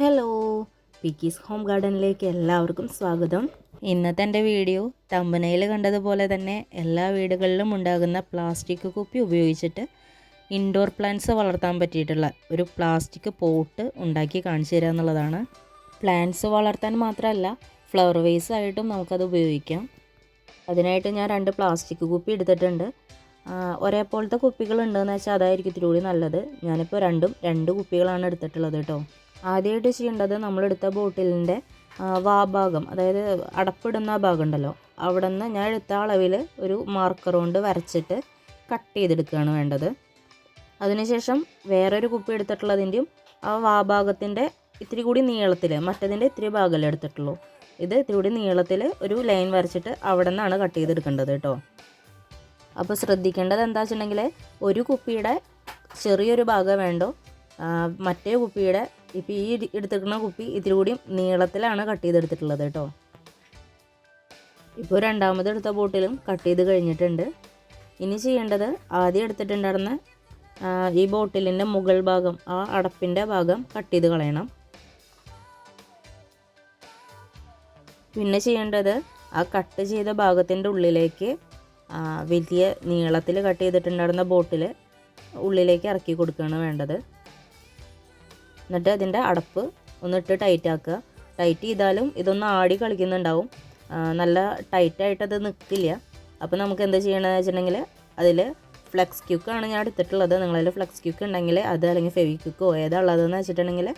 Hello, പിക്കീസ് home ഗാർഡനിലേക്ക് എല്ലാവർക്കും സ്വാഗതം. ഇന്നത്തെ എൻ്റെ വീഡിയോ തമ്പനയിൽ കണ്ടതുപോലെ തന്നെ എല്ലാ വീടുകളിലും ഉണ്ടാകുന്ന പ്ലാസ്റ്റിക് കുപ്പി ഉപയോഗിച്ചിട്ട് ഇൻഡോർ പ്ലാന്റ്സ് വളർത്താൻ പറ്റിയിട്ടുള്ള ഒരു പ്ലാസ്റ്റിക് പോട്ട് ഉണ്ടാക്കി കാണിച്ചു തരിക എന്നുള്ളതാണ്. പ്ലാന്റ്സ് വളർത്താൻ മാത്രമല്ല ഫ്ലവർ വേസ് ആയിട്ടും നമുക്കത് ഉപയോഗിക്കാം. അതിനായിട്ട് ഞാൻ 2 പ്ലാസ്റ്റിക് കുപ്പി എടുത്തിട്ടുണ്ട്. ഒരേപോലത്തെ കുപ്പികൾ ഉണ്ടെന്ന് വെച്ചാൽ അതായിരിക്കും ഇത്തിരി കൂടി നല്ലത്. ഞാനിപ്പോൾ 2 കുപ്പികളാണ് എടുത്തിട്ടുള്ളത് കേട്ടോ. ആദ്യമായിട്ട് ചെയ്യേണ്ടത് നമ്മളെടുത്ത ബോട്ടിലിൻ്റെ വാഭാഗം, അതായത് അടപ്പിടുന്ന ഭാഗം ഉണ്ടല്ലോ, അവിടെ നിന്ന് ഞാൻ എടുത്ത അളവിൽ ഒരു മാർക്കർ കൊണ്ട് വരച്ചിട്ട് കട്ട് ചെയ്തെടുക്കുകയാണ് വേണ്ടത്. അതിനുശേഷം വേറൊരു കുപ്പി എടുത്തിട്ടുള്ളതിൻ്റെയും ആ വാഭാഗത്തിൻ്റെ ഇത്തിരി കൂടി നീളത്തിൽ, മറ്റതിൻ്റെ ഇത്തിരി ഭാഗമല്ലേ എടുത്തിട്ടുള്ളൂ, ഇത് ഇത്തിരി കൂടി നീളത്തിൽ ഒരു ലൈൻ വരച്ചിട്ട് അവിടെ നിന്നാണ് കട്ട് ചെയ്തെടുക്കേണ്ടത് കേട്ടോ. അപ്പോൾ ശ്രദ്ധിക്കേണ്ടത് എന്താ വെച്ചിട്ടുണ്ടെങ്കിൽ ഒരു കുപ്പിയുടെ ചെറിയൊരു ഭാഗം വേണ്ടോ, മറ്റേ കുപ്പിയുടെ ഇപ്പോൾ ഈ എടുത്തിരിക്കുന്ന കുപ്പി ഇത്തിരി കൂടി നീളത്തിലാണ് കട്ട് ചെയ്തെടുത്തിട്ടുള്ളത് കേട്ടോ. ഇപ്പോൾ രണ്ടാമത് എടുത്ത ബോട്ടിലും കട്ട് ചെയ്ത് കഴിഞ്ഞിട്ടുണ്ട്. ഇനി ചെയ്യേണ്ടത് ആദ്യം എടുത്തിട്ടുണ്ടായിരുന്ന ഈ ബോട്ടിലിൻ്റെ മുകൾ ഭാഗം, ആ അടപ്പിൻ്റെ ഭാഗം കട്ട് ചെയ്ത് കളയണം. പിന്നെ ചെയ്യേണ്ടത് ആ കട്ട് ചെയ്ത ഭാഗത്തിൻ്റെ ഉള്ളിലേക്ക് വലിയ നീളത്തിൽ കട്ട് ചെയ്തിട്ടുണ്ടായിരുന്ന ബോട്ടിൽ ഉള്ളിലേക്ക് ഇറക്കി കൊടുക്കുകയാണ് വേണ്ടത്. എന്നിട്ട് അതിൻ്റെ അടപ്പ് ഒന്നിട്ട് ടൈറ്റ് ആക്കുക. ടൈറ്റ് ചെയ്താലും ഇതൊന്ന് ആടി കളിക്കുന്നുണ്ടാവും, നല്ല ടൈറ്റായിട്ടത് നിൽക്കില്ല. അപ്പോൾ നമുക്ക് എന്ത് ചെയ്യണമെന്ന് വെച്ചിട്ടുണ്ടെങ്കിൽ അതിൽ ഫ്ലെക്സ് ക്യൂക്കാണ് ഞാൻ എടുത്തിട്ടുള്ളത്. നിങ്ങളതിൽ ഫ്ലെക്സ് ക്യൂക്ക് ഉണ്ടെങ്കിൽ അത്, അല്ലെങ്കിൽ ഫെവിക്വിക്കോ ഏതാ ഉള്ളതെന്ന് വെച്ചിട്ടുണ്ടെങ്കിൽ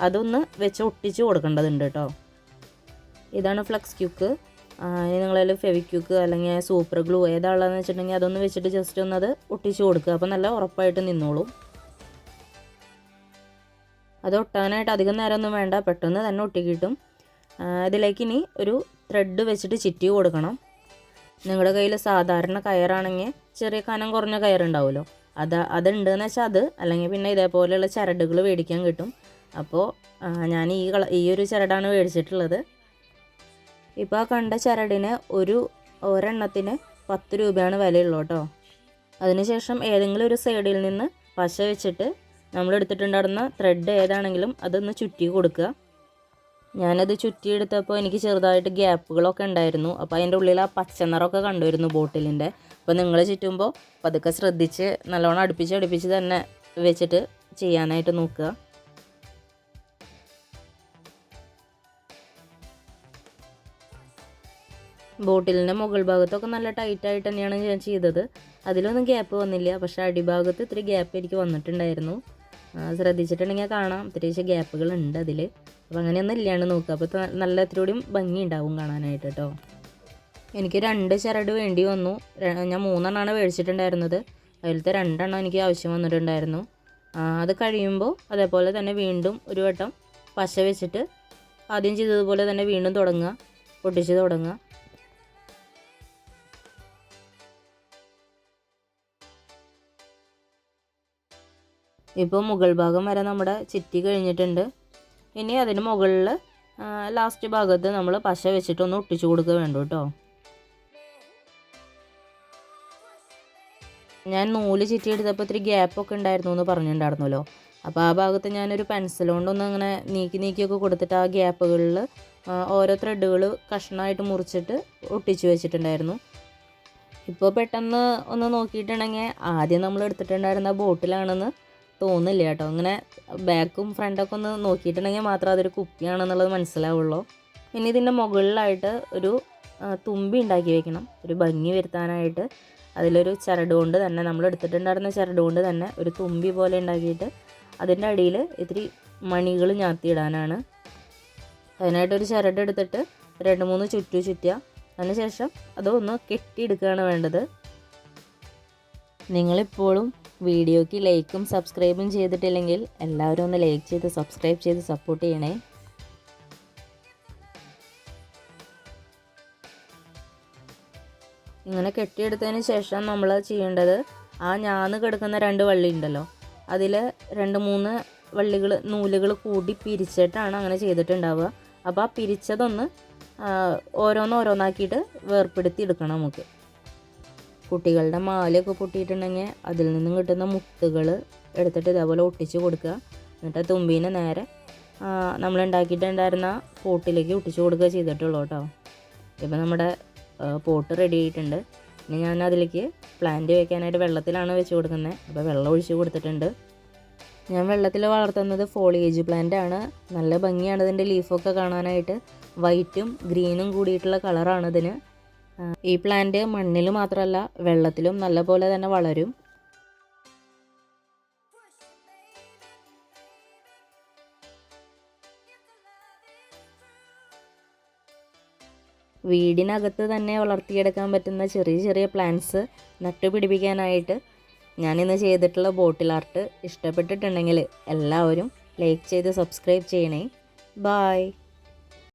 അതൊന്ന് വെച്ച് ഒട്ടിച്ച് കൊടുക്കേണ്ടതുണ്ട് കേട്ടോ. ഇതാണ് ഫ്ലെക്സ് ക്യൂക്ക്. ഇനി നിങ്ങളതിൽ ഫെവിക്വിക്ക് അല്ലെങ്കിൽ സൂപ്പർ ഗ്ലൂ ഏതാ ഉള്ളതെന്ന് വെച്ചിട്ടുണ്ടെങ്കിൽ അതൊന്ന് വെച്ചിട്ട് ജസ്റ്റ് ഒന്ന് അത് ഒട്ടിച്ച് കൊടുക്കുക. അപ്പോൾ നല്ല ഉറപ്പായിട്ട് നിന്നോളും. അത് ഒട്ടാനായിട്ട് അധികം നേരമൊന്നും വേണ്ട, പെട്ടെന്ന് തന്നെ ഒട്ടിക്കിട്ടും. ഇതിലേക്ക് ഇനി ഒരു ത്രെഡ് വെച്ചിട്ട് ചുറ്റി കൊടുക്കണം. നിങ്ങളുടെ കയ്യിൽ സാധാരണ കയറാണെങ്കിൽ ചെറിയ കനം കുറഞ്ഞ കയറുണ്ടാവുമല്ലോ, അതുണ്ടെന്ന് വെച്ചാൽ അത്, അല്ലെങ്കിൽ പിന്നെ ഇതേപോലെയുള്ള ചരടുകൾ മേടിക്കാൻ കിട്ടും. അപ്പോൾ ഞാൻ ഈ ഒരു ചരടാണ് മേടിച്ചിട്ടുള്ളത്. ഇപ്പോൾ ആ കണ്ട ചരടിന് ഒരെണ്ണത്തിന് 10 രൂപയാണ് വിലയുള്ളൂ കേട്ടോ. അതിനുശേഷം ഏതെങ്കിലും ഒരു സൈഡിൽ നിന്ന് പശ വെച്ചിട്ട് നമ്മൾ എടുത്തിട്ടുണ്ടായിരുന്ന ത്രെഡ് ഏതാണെങ്കിലും അതൊന്ന് ചുറ്റി കൊടുക്കുക. ഞാനത് ചുറ്റിയെടുത്തപ്പോൾ എനിക്ക് ചെറുതായിട്ട് ഗ്യാപ്പുകളൊക്കെ ഉണ്ടായിരുന്നു. അപ്പോൾ അതിൻ്റെ ഉള്ളിൽ ആ പച്ച നിറമൊക്കെ കണ്ടുവരുന്നു ബോട്ടിലിൻ്റെ. അപ്പോൾ നിങ്ങൾ ചുറ്റുമ്പോൾ പതുക്കെ ശ്രദ്ധിച്ച് നല്ലോണം അടുപ്പിച്ച് തന്നെ വെച്ചിട്ട് ചെയ്യാനായിട്ട് നോക്കുക. ബോട്ടിലിൻ്റെ മുകൾ ഭാഗത്തൊക്കെ നല്ല ടൈറ്റായിട്ട് തന്നെയാണ് ഞാൻ ചെയ്തത്. അതിലൊന്നും ഗ്യാപ്പ് വന്നില്ല, പക്ഷേ അടിഭാഗത്ത് ഇത്തിരി ഗ്യാപ്പ് എനിക്ക് വന്നിട്ടുണ്ടായിരുന്നു. ശ്രദ്ധിച്ചിട്ടുണ്ടെങ്കിൽ കാണാം ഇത്തിരി ഗ്യാപ്പുകൾ ഉണ്ട് അതിൽ. അപ്പോൾ അങ്ങനെയൊന്നും ഇല്ലാണ്ട് നോക്കുക. അപ്പോൾ നല്ല ഇത്തിരി കൂടിയും ഭംഗി ഉണ്ടാവും കാണാനായിട്ട് കേട്ടോ. എനിക്ക് 2 ചരട് വേണ്ടി വന്നു. ഞാൻ 3 എണ്ണമാണ് മേടിച്ചിട്ടുണ്ടായിരുന്നത്. അതിലത്തെ 2 എണ്ണം എനിക്ക് ആവശ്യം വന്നിട്ടുണ്ടായിരുന്നു. അത് കഴിയുമ്പോൾ അതേപോലെ തന്നെ വീണ്ടും ഒരു വട്ടം പശ വെച്ചിട്ട് ആദ്യം ചെയ്തതുപോലെ തന്നെ വീണ്ടും തുടങ്ങുക, പൊട്ടിച്ച് തുടങ്ങുക. ഇപ്പോൾ മുകൾ ഭാഗം വരെ നമ്മുടെ ചുറ്റി കഴിഞ്ഞിട്ടുണ്ട്. ഇനി അതിന് മുകളിൽ ലാസ്റ്റ് ഭാഗത്ത് നമ്മൾ പശ വെച്ചിട്ടൊന്ന് ഒട്ടിച്ചു കൊടുക്കുക വേണ്ടു കേട്ടോ. ഞാൻ നൂല് ചുറ്റിയെടുത്തപ്പോൾ ഇത്തിരി ഗ്യാപ്പൊക്കെ ഉണ്ടായിരുന്നു എന്ന് പറഞ്ഞിട്ടുണ്ടായിരുന്നല്ലോ. അപ്പോൾ ആ ഭാഗത്ത് ഞാനൊരു പെൻസിൽ കൊണ്ടൊന്ന് അങ്ങനെ നീക്കിയൊക്കെ കൊടുത്തിട്ട് ആ ഗ്യാപ്പുകളിൽ ഓരോ ത്രെഡുകൾ കഷ്ണമായിട്ട് മുറിച്ചിട്ട് ഒട്ടിച്ചു വെച്ചിട്ടുണ്ടായിരുന്നു. ഇപ്പോൾ പെട്ടെന്ന് ഒന്ന് നോക്കിയിട്ടുണ്ടെങ്കിൽ ആദ്യം നമ്മൾ എടുത്തിട്ടുണ്ടായിരുന്ന ബോട്ടിലാണെന്ന് തോന്നില്ല കേട്ടോ. അങ്ങനെ ബാക്കും ഫ്രണ്ടൊക്കെ ഒന്ന് നോക്കിയിട്ടുണ്ടെങ്കിൽ മാത്രം അതൊരു കുപ്പിയാണെന്നുള്ളത് മനസ്സിലാവുള്ളൂ. ഇനി ഇതിൻ്റെ മുകളിലായിട്ട് ഒരു തുമ്പി ഉണ്ടാക്കി വെക്കണം, ഒരു ഭംഗി വരുത്താനായിട്ട്. അതിലൊരു ചരട് കൊണ്ട് തന്നെ, നമ്മൾ എടുത്തിട്ടുണ്ടായിരുന്ന ചരട് കൊണ്ട് തന്നെ ഒരു തുമ്പി പോലെ ഉണ്ടാക്കിയിട്ട് അതിൻ്റെ അടിയിൽ ഇത്തിരി മണികൾ ഞാത്തിയിടാനാണ്. അതിനായിട്ടൊരു ചരട് എടുത്തിട്ട് 2-3 ചുറ്റുക. അതിനുശേഷം അതൊന്ന് കെട്ടിയെടുക്കുകയാണ് വേണ്ടത്. നിങ്ങളിപ്പോഴും വീഡിയോയ്ക്ക് ലൈക്കും സബ്സ്ക്രൈബും ചെയ്തിട്ടില്ലെങ്കിൽ എല്ലാവരും ഒന്ന് ലൈക്ക് ചെയ്ത് സബ്സ്ക്രൈബ് ചെയ്ത് സപ്പോർട്ട് ചെയ്യണേ. ഇങ്ങനെ കെട്ടിയെടുത്തതിന് ശേഷം നമ്മൾ ചെയ്യേണ്ടത് ആ ഞാന്ന് കിടക്കുന്ന 2 വള്ളി ഉണ്ടല്ലോ, അതിൽ 2-3 നൂലുകൾ കൂടി പിരിച്ചിട്ടാണ് അങ്ങനെ ചെയ്തിട്ടുണ്ടാവുക. അപ്പോൾ ആ പിരിച്ചതൊന്ന് ഓരോന്നാക്കിയിട്ട് വേർപ്പെടുത്തി എടുക്കണം നമുക്ക്. കുട്ടികളുടെ മാലയൊക്കെ പൊട്ടിയിട്ടുണ്ടെങ്കിൽ അതിൽ നിന്നും കിട്ടുന്ന മുത്തുകൾ എടുത്തിട്ട് ഇതേപോലെ ഒട്ടിച്ച് കൊടുക്കുക. എന്നിട്ട് തുമ്പീനെ നേരെ നമ്മൾ ഉണ്ടാക്കിയിട്ടുണ്ടായിരുന്ന പോട്ടിലേക്ക് ഒട്ടിച്ചു കൊടുക്കുക ചെയ്തിട്ടുള്ളൂ കേട്ടോ. ഇപ്പം നമ്മുടെ പോട്ട് റെഡി ആയിട്ടുണ്ട്. ഇനി ഞാൻ അതിലേക്ക് പ്ലാന്റ് വെക്കാനായിട്ട് വെള്ളത്തിലാണ് വെച്ച് കൊടുക്കുന്നത്. അപ്പോൾ വെള്ളം ഒഴിച്ച് കൊടുത്തിട്ടുണ്ട്. ഞാൻ വെള്ളത്തിൽ വളർത്തുന്നത് ഫോളിയേജ് പ്ലാന്റ് ആണ്. നല്ല ഭംഗിയാണ് ഇതിൻ്റെ ലീഫൊക്കെ കാണാനായിട്ട്. വൈറ്റും ഗ്രീനും കൂടിയിട്ടുള്ള കളറാണ് ഇതിന്. ഈ പ്ലാന്റ് മണ്ണിൽ മാത്രമല്ല വെള്ളത്തിലും നല്ലപോലെ തന്നെ വളരും. വീടിനകത്ത് തന്നെ വളർത്തിയെടുക്കാൻ പറ്റുന്ന ചെറിയ ചെറിയ പ്ലാന്റ്സ് നട്ടുപിടിപ്പിക്കാനായിട്ട് ഞാനിന്ന് ചെയ്തിട്ടുള്ള ബോട്ടിൽ ആർട്ട് ഇഷ്ടപ്പെട്ടിട്ടുണ്ടെങ്കിൽ എല്ലാവരും ലൈക്ക് ചെയ്ത് സബ്സ്ക്രൈബ് ചെയ്യണേ. ബായ്.